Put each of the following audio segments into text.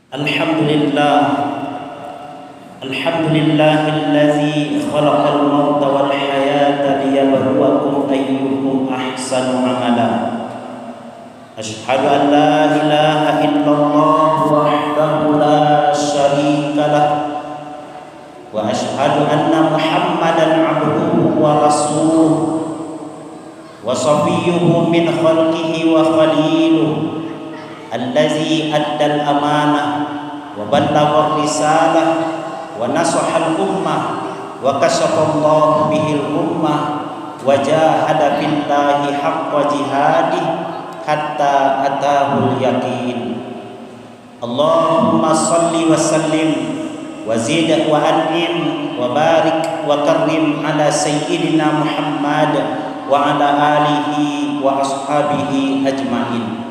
Alhamdulillah, alhamdulillahillazi khalaqal mauta wal hayata liyabluwakum ayyukum ahsanu amala. Asyhadu an la ilaha illallah wahdahu la syarika lah, wa asyhadu anna Muhammadan abduhu wa rasuluh wa safiyyuhu min khalqihi wa khaliluh allazi addal amanah wa ballagha risalah wa nasahal ummah wa kashafallahu bihil ummah wa jahada billahi haqqa jihadih hatta atahul yaqin. Allahumma salli wa sallim wa zid wa an'im wa barik wa karrim ala sayyidina Muhammad wa ala alihi wa ashabihi ajmain.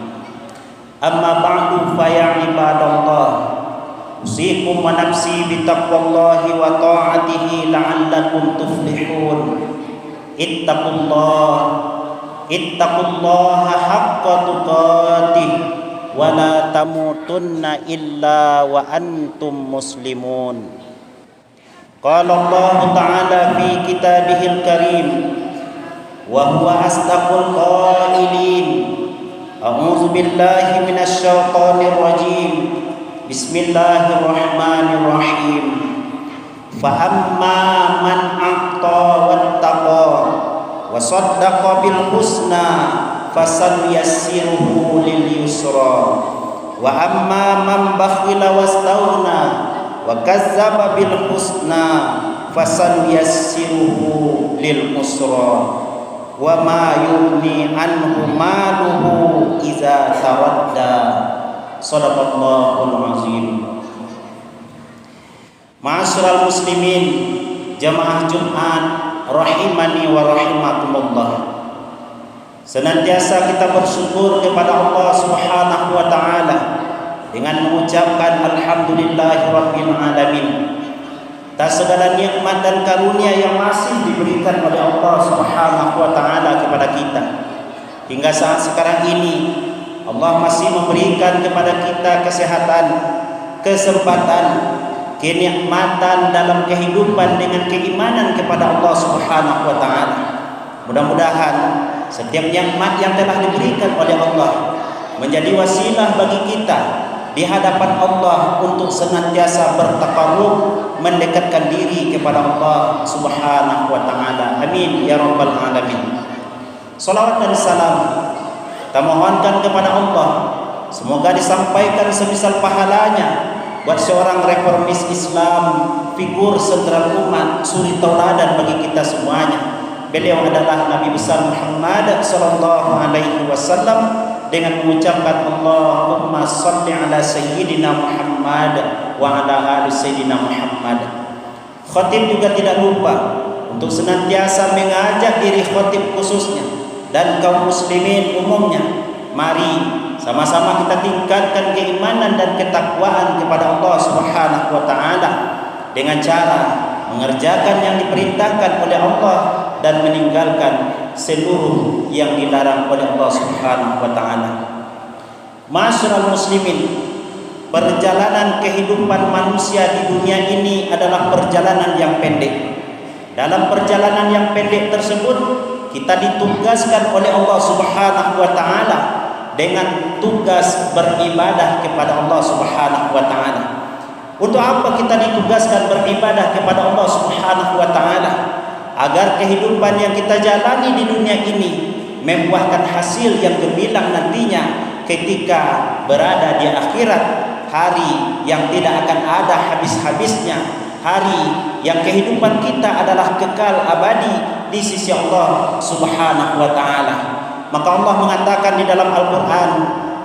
Amma ba'du fa ya ibadallah, usikum wa nafsi bitaqwallahi wa ta'atihi la'allakum tuflihun. Ittaqullaha haqqa tuqatih wa la tamutunna illa wa antum muslimun. Qala Allah ta'ala fi kitabihil karim wa huwa asdaqul qailin. A'udzu billahi minasy syaithanir rajim. Bismillahirrahmanirrahim. Fa amma man a'ta wattaqa wa saddaqa bil husna fasanyassiruhu lil yusra. Wa amma man bakhila wastaghna wa kazzaba bil husna fasanyassiruhu lil usra. Wa ma yughni anhu maluhu iza tawadda. Shadaqallahul azim. Ma'asyiral muslimin, jamaah Jumat rahimani wa rahimakumullah. Senantiasa kita bersyukur kepada Allah Subhanahu wa taala dengan mengucapkan alhamdulillahirabbil alamin atas segala nikmat dan karunia yang masih diberikan oleh Allah Subhanahu wa taala kepada kita. Hingga saat sekarang ini Allah masih memberikan kepada kita kesehatan, kesempatan, kenikmatan dalam kehidupan dengan keimanan kepada Allah Subhanahu wa taala. Mudah-mudahan setiap nikmat yang telah diberikan oleh Allah menjadi wasilah bagi kita di hadapan Allah untuk senantiasa bertaqarrub, mendekatkan diri kepada Allah Subhanahu wa taala. Amin ya rabbal alamin. Salawat dan salam kita mohonkan kepada Allah, semoga disampaikan semisal pahalanya buat seorang reformis Islam, figur sentral umat, suri tauladan bagi kita semuanya. Beliau adalah Nabi besar Muhammad sallallahu alaihi wasallam dengan mengucapkan Allahumma shalli ala sayyidina Muhammad wa ala ali sayyidina Muhammad. Khatib juga tidak lupa untuk senantiasa mengajak diri khatib khususnya dan kaum muslimin umumnya. Mari sama-sama kita tingkatkan keimanan dan ketakwaan kepada Allah Subhanahu wa taala dengan cara mengerjakan yang diperintahkan oleh Allah dan meninggalkan seluruh yang dilarang oleh Allah Subhanahu wa taala. Ma'asyiral muslimin, perjalanan kehidupan manusia di dunia ini adalah perjalanan yang pendek. Dalam perjalanan yang pendek tersebut, kita ditugaskan oleh Allah Subhanahu wa taala dengan tugas beribadah kepada Allah Subhanahu wa taala. Untuk apa kita ditugaskan beribadah kepada Allah Subhanahu wa taala? Agar kehidupan yang kita jalani di dunia ini membuahkan hasil yang gemilang nantinya ketika berada di akhirat, hari yang tidak akan ada habis-habisnya, hari yang kehidupan kita adalah kekal abadi di sisi Allah Subhanahu wa taala. Maka Allah mengatakan di dalam Al-Qur'an,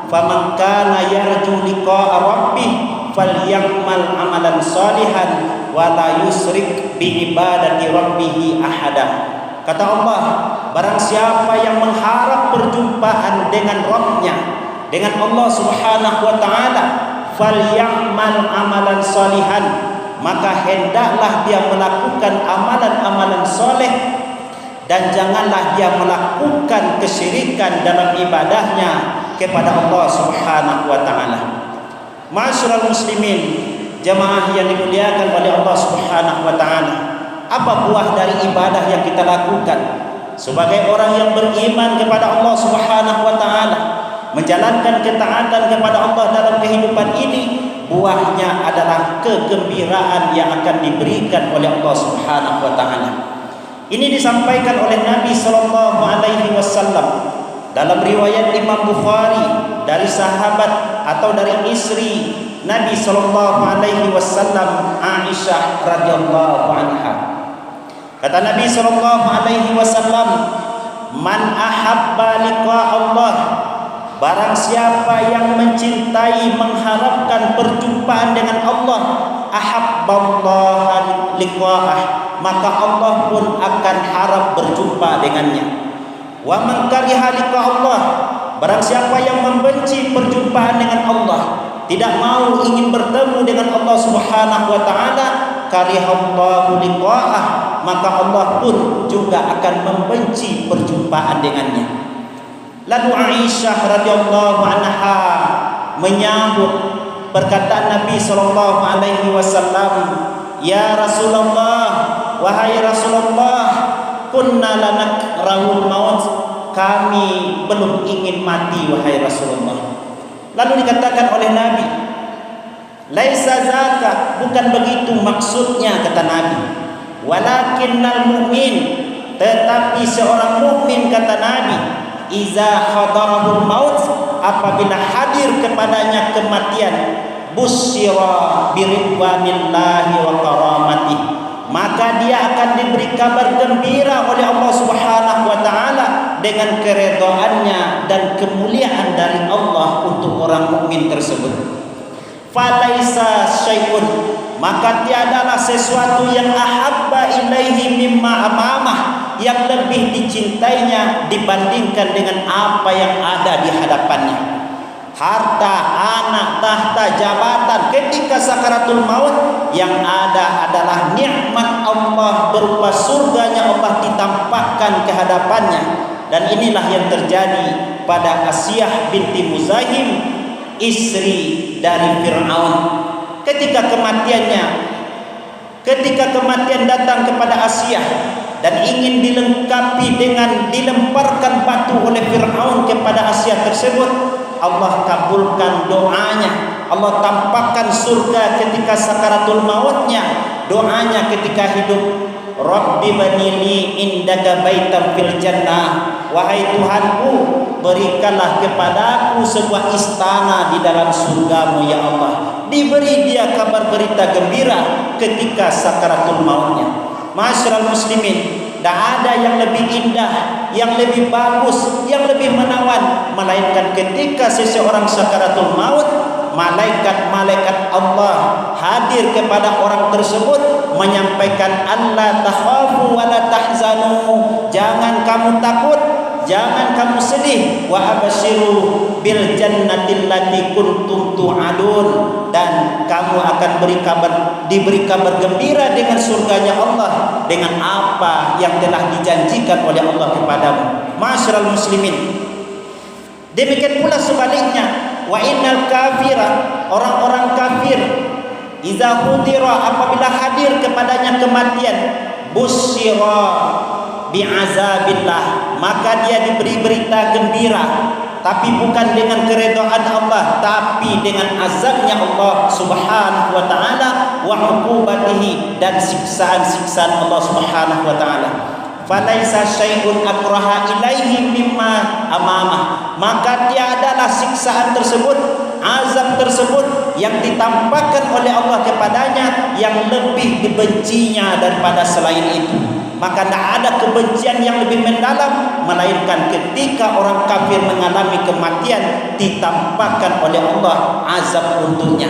"Faman kana yarju liqa'a rabbih falyamal amalan shalihan wa la yusrik bi ibadati rabbih ahada." Kata Allah, barang siapa yang mengharap perjumpaan dengan Rabb-nya, dengan Allah Subhanahu wa taala, falyamal amalan shalihan, maka hendaklah dia melakukan amalan-amalan soleh dan janganlah dia melakukan kesyirikan dalam ibadahnya kepada Allah Subhanahu wa taala. Ma'asyiral muslimin, jamaah yang dimuliakan oleh Allah Subhanahu wa taala, apa buah dari ibadah yang kita lakukan sebagai orang yang beriman kepada Allah Subhanahu wa taala, menjalankan ketaatan kepada Allah dalam kehidupan ini? Buahnya adalah kegembiraan yang akan diberikan oleh Allah Subhanahu wa taala. Ini disampaikan oleh Nabi sallallahu alaihi wasallam dalam riwayat Imam Bukhari dari sahabat atau dari istri Nabi sallallahu alaihi wasallam, Aisyah radhiyallahu anha. Kata Nabi sallallahu alaihi wasallam, "Man ahabba liqa Allah," barang siapa yang mencintai, mengharapkan perjumpaan dengan Allah, ahabballahu liqa'ah, maka Allah pun akan harap berjumpa dengannya. Wa man kariha liqa Allah, barang siapa yang membenci perjumpaan dengan Allah, tidak mau ingin bertemu dengan Allah Subhanahu wa taala, karihallahu liqa'ah, maka Allah pun juga akan membenci perjumpaan dengannya. Lalu Aisyah radhiyallahu anha menyambut perkataan Nabi sallallahu alaihi wasallam, "Ya Rasulullah, wahai Rasulullah, kunna lanakrahul maut," kami belum ingin mati wahai Rasulullah. Lalu dikatakan oleh Nabi, "Laisa zaka," bukan begitu maksudnya kata Nabi. "Walakinnal mu'min," tetapi seorang mukmin kata Nabi, "Iza hadarahul maut," apabila hadir kepadanya kematian, "busyira biridwanillahi wa karamati," maka dia akan diberi kabar gembira oleh Allah Subhanahu wa taala dengan keridhaannya dan kemuliaan dari Allah untuk orang mukmin tersebut. Falaisa syai'un, maka tiadalah sesuatu yang ahabba ilaihi mimma amamah, yang lebih dicintainya dibandingkan dengan apa yang ada di hadapannya. Harta, anak, tahta, jabatan ketika sakaratul maut, yang ada adalah nikmat Allah berupa surganya Allah ditampakkan ke hadapannya. Dan inilah yang terjadi pada Asiyah binti Muzahim, istri dari Fir'aun. Ketika kematian datang kepada Asiyah dan ingin dilengkapi dengan dilemparkan batu oleh Fir'aun kepada Asiyah tersebut, Allah kabulkan doanya. Allah tampakkan surga ketika sakaratul mautnya. Doanya ketika hidup, "Rabbi banili indaka baitan fil jannah," wahai Tuhanku, berikanlah kepadaku sebuah istana di dalam surgamu ya Allah. Diberi dia kabar berita gembira ketika sakaratul mautnya. Ma'asyiral muslimin, tidak ada yang lebih indah, yang lebih bagus, yang lebih menawan, melainkan ketika seseorang sakaratul maut, malaikat-malaikat Allah hadir kepada orang tersebut menyampaikan, "Allah takhafu wa la tahzanu," jangan kamu takut, jangan kamu sedih, "wa abasyiru bil jannatil lati kuntum tu'adun," dan kamu akan diberi kabar gembira dengan surganya Allah, dengan apa yang telah dijanjikan oleh Allah kepadamu. Ma'asyiral muslimin, demikian pula sebaliknya, wa innal kafira, orang-orang kafir, idza hudira, apabila hadir kepadanya kematian, busyira bi'azabillah, maka dia diberi berita gembira, tapi bukan dengan keridhaan Allah, tapi dengan azabnya Allah Subhanahu wa taala, wa uqubatihi, dan siksaan-siksaan Allah Subhanahu wa taala. Falaisa syai'un akraha ilaihi mimma amamah, maka tiadalah siksaan tersebut, azab tersebut yang ditampakkan oleh Allah kepadanya yang lebih dibencinya daripada selain itu. Maka tidak ada kebencian yang lebih mendalam melainkan ketika orang kafir mengalami kematian, ditampakkan oleh Allah azab untuknya.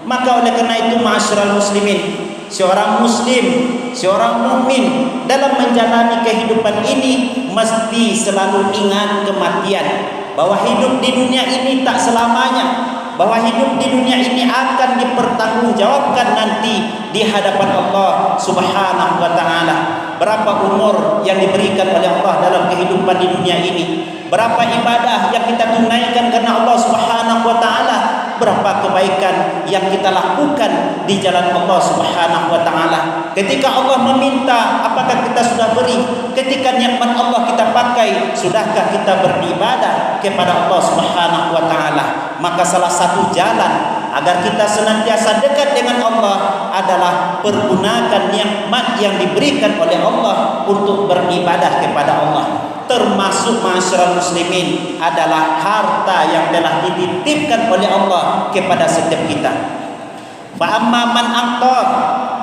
Maka oleh karena itu, ma'asyiral muslimin, seorang muslim, seorang mukmin dalam menjalani kehidupan ini mesti selalu ingat kematian, bahwa hidup di dunia ini tak selamanya, bahwa hidup di dunia ini akan dipertanggungjawabkan nanti di hadapan Allah Subhanahu wa taala. Berapa umur yang diberikan oleh Allah dalam kehidupan di dunia ini? Berapa ibadah yang kita tunaikan karena Allah Subhanahu wa taala? Berapa kebaikan yang kita lakukan di jalan Allah Subhanahu wa taala. Ketika Allah meminta, apakah kita sudah beri? Ketika nikmat Allah kita pakai, sudahkah kita beribadah kepada Allah Subhanahu wa taala? Maka salah satu jalan agar kita senantiasa dekat dengan Allah adalah pergunakan nikmat yang diberikan oleh Allah untuk beribadah kepada Allah. Termasuk masyarakat muslimin adalah harta yang telah dititipkan oleh Allah kepada setiap kita. Fa amma man aqta,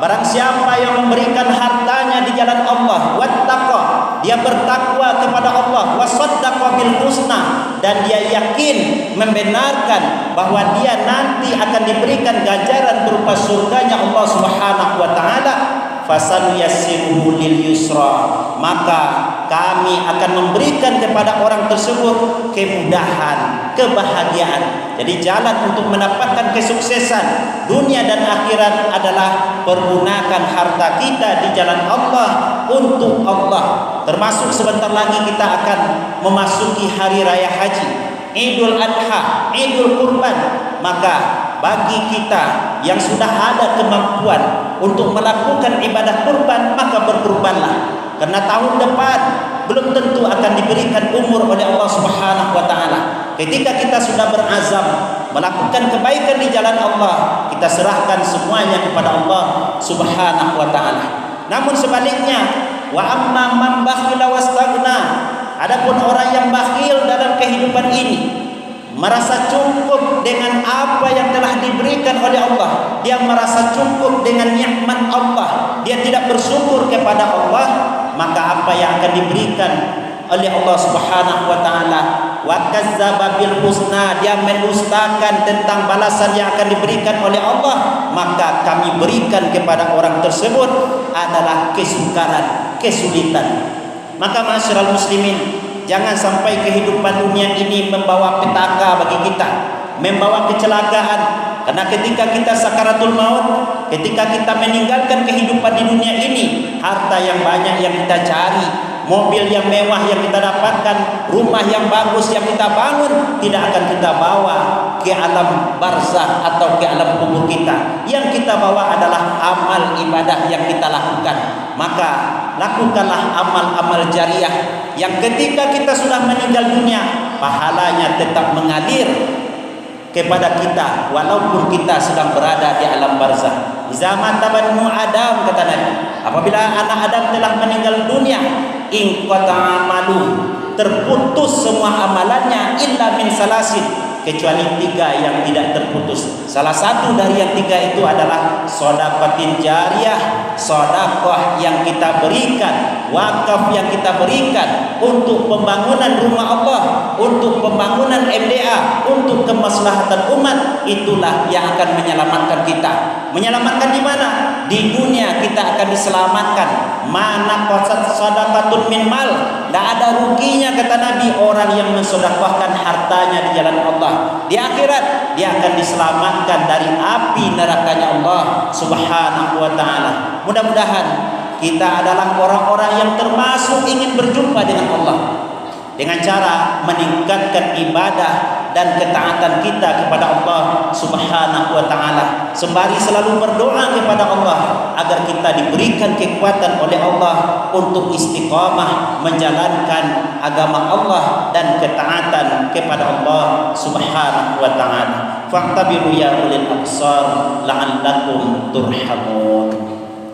barang siapa yang memberikan hartanya di jalan Allah, wattaqa, dia bertakwa kepada Allah, wasaddaqa bil husna, dan dia yakin membenarkan bahwa dia nanti akan diberikan ganjaran berupa surganya Allah Subhanahu wa taala, fasanuyassiruhu lil yusra, maka kami akan memberikan kepada orang tersebut kemudahan, kebahagiaan. Jadi jalan untuk mendapatkan kesuksesan dunia dan akhirat adalah pergunakan harta kita di jalan Allah untuk Allah. Termasuk sebentar lagi kita akan memasuki hari raya haji, Idul Adha, Idul Kurban. Maka bagi kita yang sudah ada kemampuan untuk melakukan ibadah kurban, maka berkurbanlah. Karena tahun depan belum tentu akan diberikan umur oleh Allah Subhanahu wa taala. Ketika kita sudah berazam melakukan kebaikan di jalan Allah, kita serahkan semuanya kepada Allah Subhanahu wa taala. Namun sebaliknya, wa amma man bakhila wastaghna, adapun orang yang bakhil dalam kehidupan ini, merasa cukup dengan apa yang telah diberikan oleh Allah, dia merasa cukup dengan nikmat Allah, dia tidak bersyukur kepada Allah, maka apa yang akan diberikan oleh Allah Subhanahu wa taala, wa kazzaba bil husna, dia mendustakan tentang balasan yang akan diberikan oleh Allah, maka kami berikan kepada orang tersebut adalah kesukaran, kesulitan. Maka masyarakat muslimin, jangan sampai kehidupan dunia ini membawa petaka bagi kita, membawa kecelakaan. Karena ketika kita sakaratul maut, ketika kita meninggalkan kehidupan di dunia ini, harta yang banyak yang kita cari, mobil yang mewah yang kita dapatkan, rumah yang bagus yang kita bangun, tidak akan kita bawa ke alam barzakh atau ke alam kubur kita. Yang kita bawa adalah amal ibadah yang kita lakukan. Maka lakukanlah amal-amal jariah yang ketika kita sudah meninggal dunia, pahalanya tetap mengalir kepada kita walaupun kita sedang berada di alam barzakh. Zaman tabanu Adam, kata Nabi, apabila anak Adam telah meninggal dunia, in qata'a amalu, terputus semua amalannya, illa min salasin, kecuali 3 yang tidak terputus. Salah satu dari yang 3 itu adalah sedekah jariyah, sedekah yang kita berikan, wakaf yang kita berikan untuk pembangunan rumah Allah, untuk pembangunan MDA, untuk kemaslahatan umat. Itulah yang akan menyelamatkan kita. Menyelamatkan di mana? Di dunia kita akan diselamatkan. Mana qasat sadaqatun min mal, tidak ada ruginya, kata Nabi, orang yang mensedekahkan hartanya di jalan Allah. Di akhirat dia akan diselamatkan dari api nerakanya Allah Subhanahu wa taala. Mudah-mudahan kita adalah orang-orang yang termasuk ingin berjumpa dengan Allah dengan cara meningkatkan ibadah dan ketaatan kita kepada Allah Subhanahu wa taala, sembari selalu berdoa kepada Allah agar kita diberikan kekuatan oleh Allah untuk istiqamah menjalankan agama Allah dan ketaatan kepada Allah Subhanahu wa taala. Fa'tabiru ya ulil absar la'allakum turhamun.